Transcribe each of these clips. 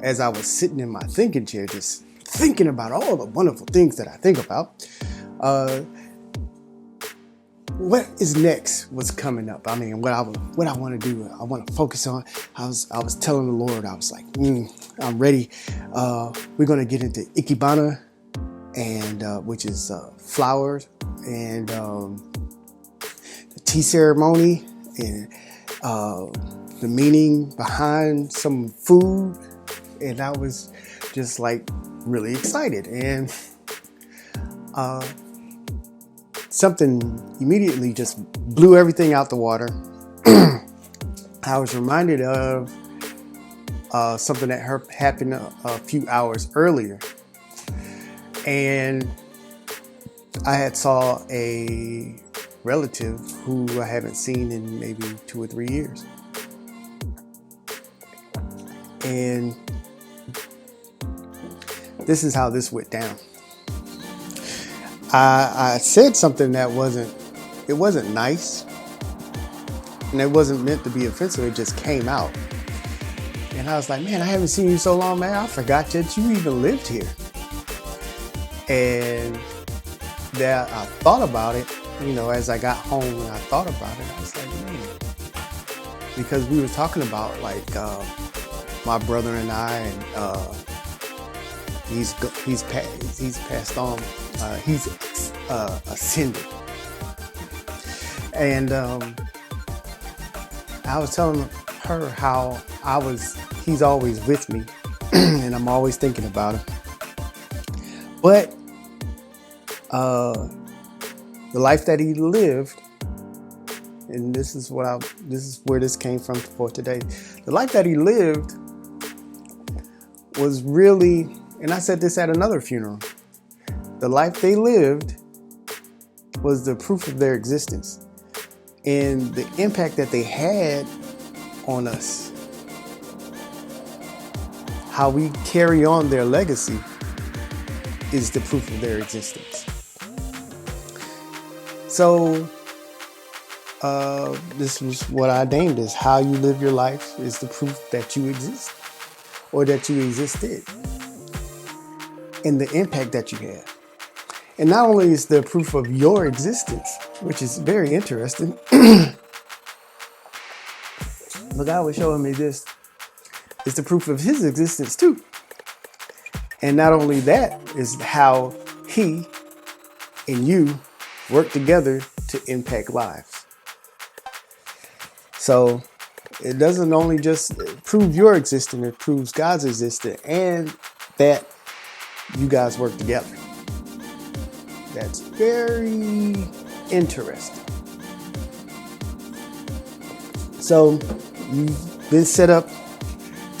as I was sitting in my thinking chair, just thinking about all the wonderful things that I think about, what is next? What's coming up? I mean, what I want to do, I want to focus on. I was telling the Lord, I was like, I'm ready. We're going to get into Ikebana, and which is flowers, and the tea ceremony, and the meaning behind some food. And I was just like really excited, and something immediately just blew everything out the water. I was reminded of something that happened a few hours earlier, and I had saw a relative who I haven't seen in maybe 2 or 3 years, and this is how this went down. I said something that wasn't nice, and it wasn't meant to be offensive. It just came out, and I was like, man, I haven't seen you so long, man. I forgot that you even lived here. And that I thought about it, as I got home and I thought about it, I was like, man, because we were talking about like my brother and I, and he's passed on. He's ascended, and I was telling her how he's always with me, and I'm always thinking about him. But the life that he lived, and this is where this came from for today. The life that he lived was really, and I said this at another funeral, the life they lived was the proof of their existence, and the impact that they had on us. How we carry on their legacy is the proof of their existence. So this was what I named as how you live your life is the proof that you exist, or that you existed, and the impact that you had. And not only is the proof of your existence, which is very interesting, but God was showing me this is the proof of his existence too. And not only that is how he and you work together to impact lives. So it doesn't only just prove your existence, it proves God's existence, and that you guys work together. That's very interesting. So you've been set up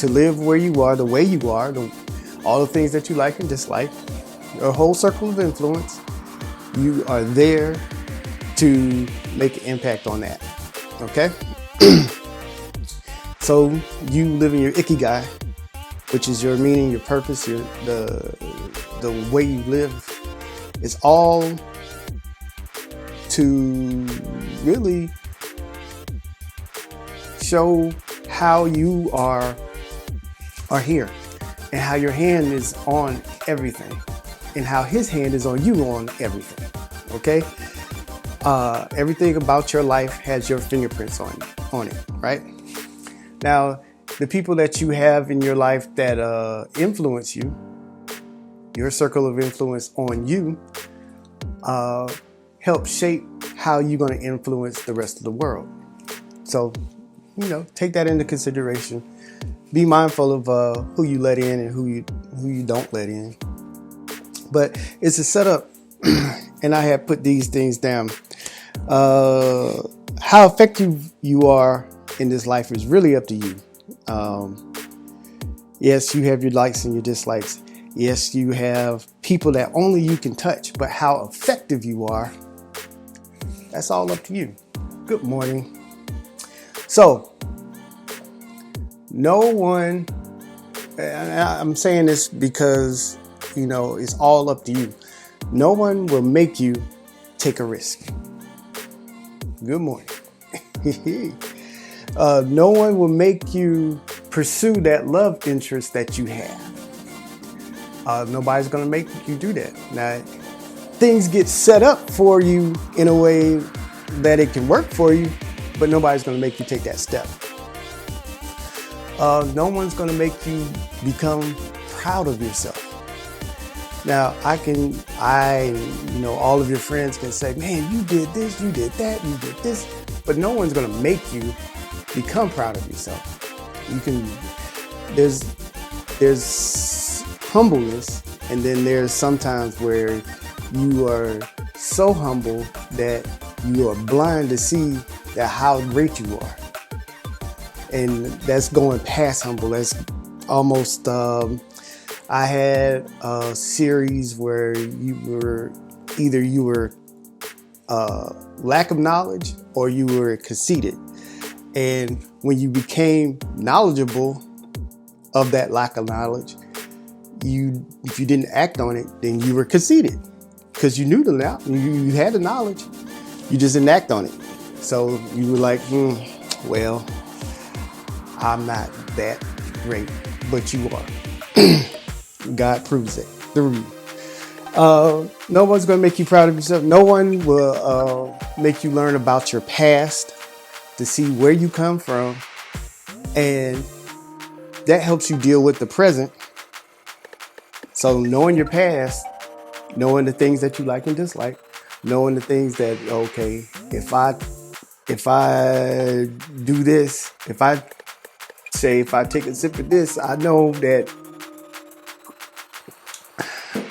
to live where you are, the way you are, all the things that you like and dislike, your whole circle of influence. You are there to make an impact on that. Okay? So you live in your ikigai, which is your meaning, your purpose, the way you live. It's all to really show how you are here, and how your hand is on everything, and how his hand is on you on everything. Okay? Everything about your life has your fingerprints on it, right? Now, the people that you have in your life that influence you, your circle of influence on you, help shape how you're going to influence the rest of the world. So, take that into consideration. Be mindful of who you let in and who you don't let in. But it's a setup, and I have put these things down. How effective you are in this life is really up to you. Yes, you have your likes and your dislikes. Yes, you have people that only you can touch, but how effective you are, that's all up to you. Good morning. So, no one, and I'm saying this because, it's all up to you. No one will make you take a risk. Good morning. No one will make you pursue that love interest that you have. Nobody's going to make you do that. Now, things get set up for you in a way that it can work for you, but nobody's going to make you take that step. No one's going to make you become proud of yourself. Now, all of your friends can say, man, you did this, you did that, you did this, but no one's going to make you become proud of yourself. There's humbleness, and then there's sometimes where you are so humble that you are blind to see that how great you are. And that's going past humble. That's almost, I had a series where you were lack of knowledge or you were conceited. And when you became knowledgeable of that lack of knowledge, if you didn't act on it, then you were conceited because you knew you had the knowledge, you just didn't act on it. So you were like, well, I'm not that great, but you are. God proves it through you. No one's going to make you proud of yourself. No one will make you learn about your past to see where you come from. And that helps you deal with the present. So knowing your past, knowing the things that you like and dislike, knowing the things that, okay, if I do this, if I take a sip of this, I know that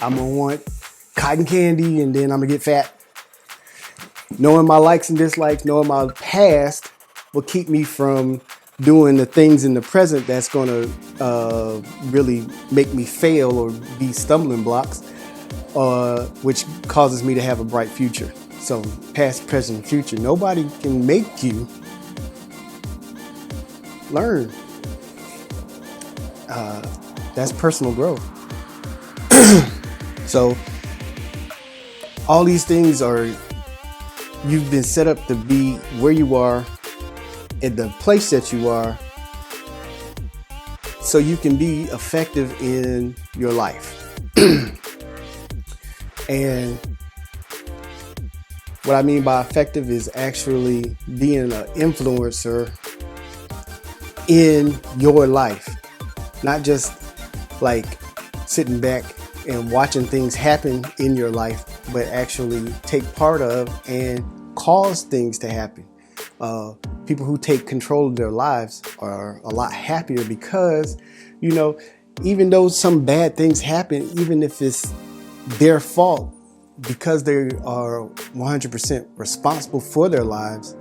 I'm going to want cotton candy and then I'm going to get fat. Knowing my likes and dislikes, knowing my past will keep me from doing the things in the present that's going to really make me fail or be stumbling blocks, which causes me to have a bright future. So past, present, and future. Nobody can make you learn. That's personal growth. So all these things you've been set up to be where you are, at the place that you are, so you can be effective in your life. And what I mean by effective is actually being an influencer in your life, not just like sitting back and watching things happen in your life, but actually take part of and cause things to happen. People who take control of their lives are a lot happier because, even though some bad things happen, even if it's their fault, because they are 100% responsible for their lives,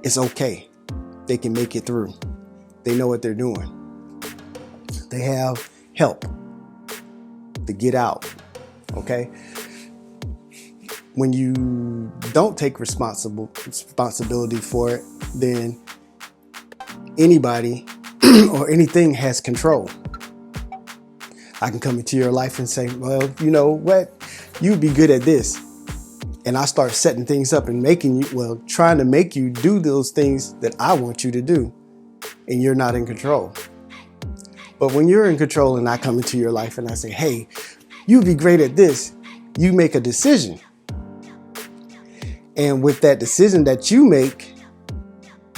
it's okay. They can make it through. They know what they're doing. They have help to get out. Okay? When you don't take responsibility for it, then anybody or anything has control. I can come into your life and say, well, you know what? You'd be good at this. And I start setting things up and trying to make you do those things that I want you to do. And you're not in control. But when you're in control and I come into your life and I say, hey, you'd be great at this, you make a decision. And with that decision that you make,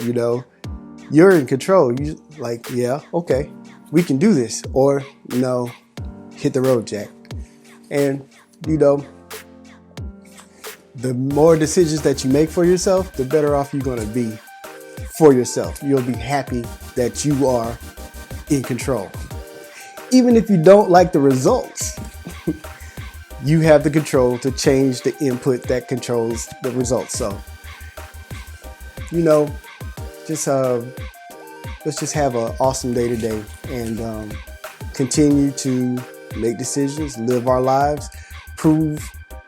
you're in control. You like, yeah, okay, we can do this. Or no, hit the road, Jack. And, the more decisions that you make for yourself, the better off you're going to be for yourself. You'll be happy that you are in control. Even if you don't like the results, you have the control to change the input that controls the results. So, let's just have an awesome day today and continue to make decisions, live our lives, prove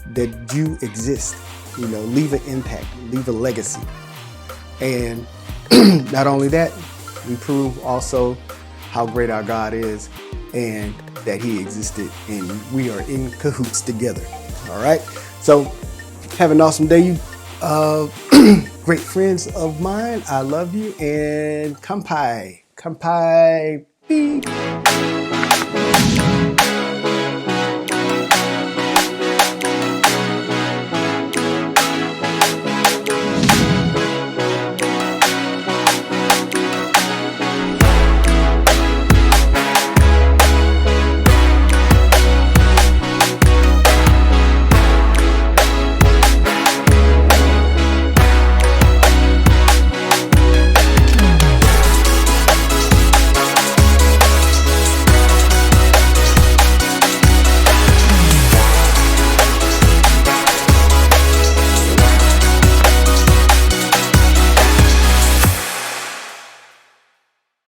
that you exist, leave an impact, leave a legacy. And not only that, we prove also how great our God is and that he existed and we are in cahoots together. All right. So have an awesome day. You great friends of mine. I love you and kampai. Kampai. Beep.